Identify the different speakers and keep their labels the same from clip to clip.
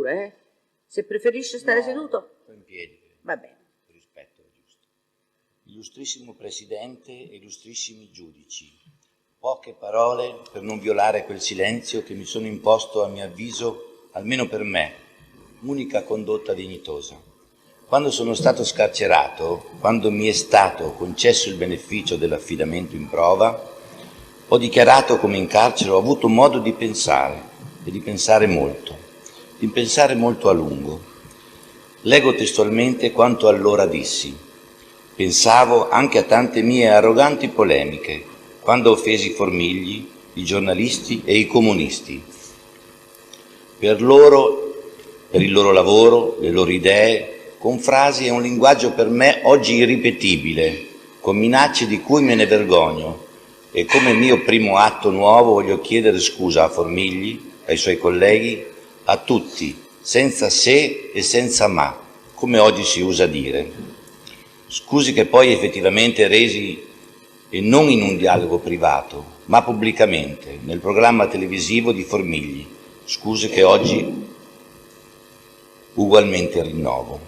Speaker 1: pure, Se preferisce stare seduto.
Speaker 2: In piedi.
Speaker 1: Va bene.
Speaker 2: Rispetto è giusto. Illustrissimo Presidente, illustrissimi giudici, poche parole per non violare quel silenzio che mi sono imposto, a mio avviso, almeno per me, unica condotta dignitosa. Quando sono stato scarcerato, quando mi è stato concesso il beneficio dell'affidamento in prova, ho dichiarato come in carcere ho avuto modo di pensare, e di pensare molto a lungo. Leggo testualmente quanto allora dissi. Pensavo anche a tante mie arroganti polemiche, quando offesi i Formigli, i giornalisti e i comunisti. Per il loro lavoro, le loro idee, con frasi e un linguaggio per me oggi irripetibile, con minacce di cui me ne vergogno, e come mio primo atto nuovo voglio chiedere scusa a Formigli, ai suoi colleghi, a tutti, senza se e senza ma, come oggi si usa dire. Scusi che poi effettivamente resi, e non in un dialogo privato, ma pubblicamente, nel programma televisivo di Formigli, scuse che oggi ugualmente rinnovo.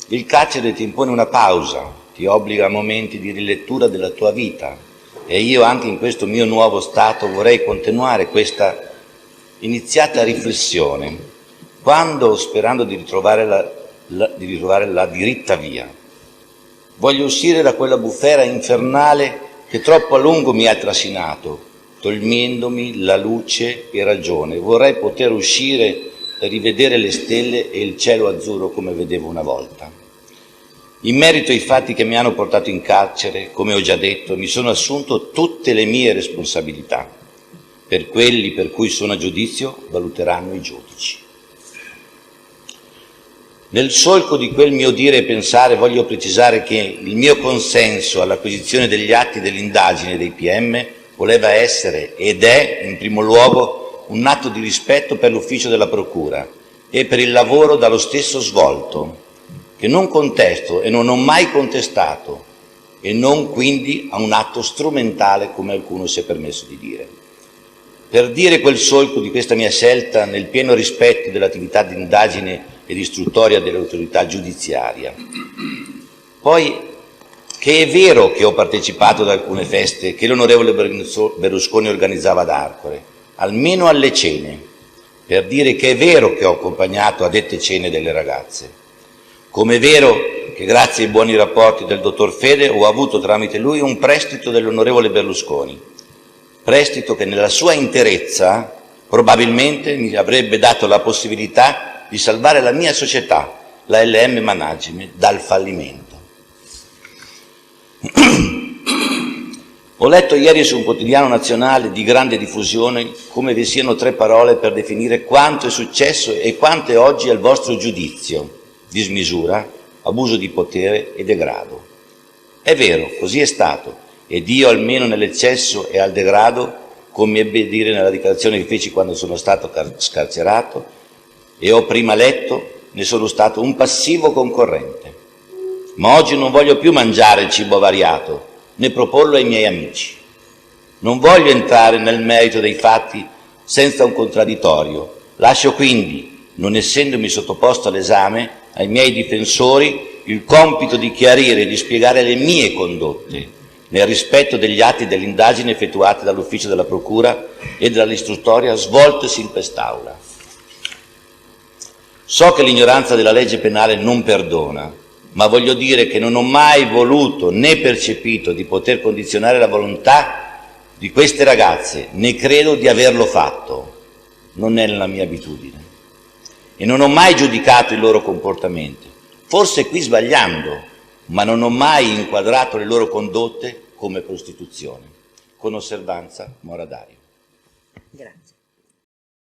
Speaker 2: Il carcere ti impone una pausa, ti obbliga a momenti di rilettura della tua vita, e io anche in questo mio nuovo stato vorrei continuare questa iniziata riflessione, quando, sperando di ritrovare la diritta via, voglio uscire da quella bufera infernale che troppo a lungo mi ha trascinato, togliendomi la luce e ragione. Vorrei poter uscire e rivedere le stelle e il cielo azzurro come vedevo una volta. In merito ai fatti che mi hanno portato in carcere, come ho già detto, mi sono assunto tutte le mie responsabilità. Per quelli per cui sono a giudizio valuteranno i giudici. Nel solco di quel mio dire e pensare voglio precisare che il mio consenso all'acquisizione degli atti dell'indagine dei PM voleva essere ed è in primo luogo un atto di rispetto per l'ufficio della Procura e per il lavoro dallo stesso svolto, che non contesto e non ho mai contestato, e non quindi a un atto strumentale come qualcuno si è permesso di dire. Per dire quel solco di questa mia scelta nel pieno rispetto dell'attività di indagine ed istruttoria dell'autorità giudiziaria. Poi, che è vero che ho partecipato ad alcune feste che l'onorevole Berlusconi organizzava ad Arcore, almeno alle cene, per dire che è vero che ho accompagnato a dette cene delle ragazze. Come è vero che grazie ai buoni rapporti del dottor Fede ho avuto tramite lui un prestito dell'onorevole Berlusconi, prestito che nella sua interezza probabilmente mi avrebbe dato la possibilità di salvare la mia società, la LM Management, dal fallimento. Ho letto ieri su un quotidiano nazionale di grande diffusione come vi siano 3 parole per definire quanto è successo e quanto è oggi al vostro giudizio: dismisura, abuso di potere e degrado. È vero, così è stato, ed io almeno nell'eccesso e al degrado, come ebbe a dire nella dichiarazione che feci quando sono stato scarcerato e ho prima letto, ne sono stato un passivo concorrente. Ma oggi non voglio più mangiare il cibo avariato, né proporlo ai miei amici. Non voglio entrare nel merito dei fatti senza un contraddittorio. Lascio quindi, non essendomi sottoposto all'esame, ai miei difensori il compito di chiarire e di spiegare le mie condotte, nel rispetto degli atti dell'indagine effettuati dall'ufficio della Procura e dall'istruttoria svoltesi in quest'Aula. So che l'ignoranza della legge penale non perdona, ma voglio dire che non ho mai voluto né percepito di poter condizionare la volontà di queste ragazze, né credo di averlo fatto. Non è la mia abitudine. E non ho mai giudicato il loro comportamento, forse qui sbagliando, ma non ho mai inquadrato le loro condotte come prostituzione. Con osservanza, Moradario.
Speaker 1: Grazie.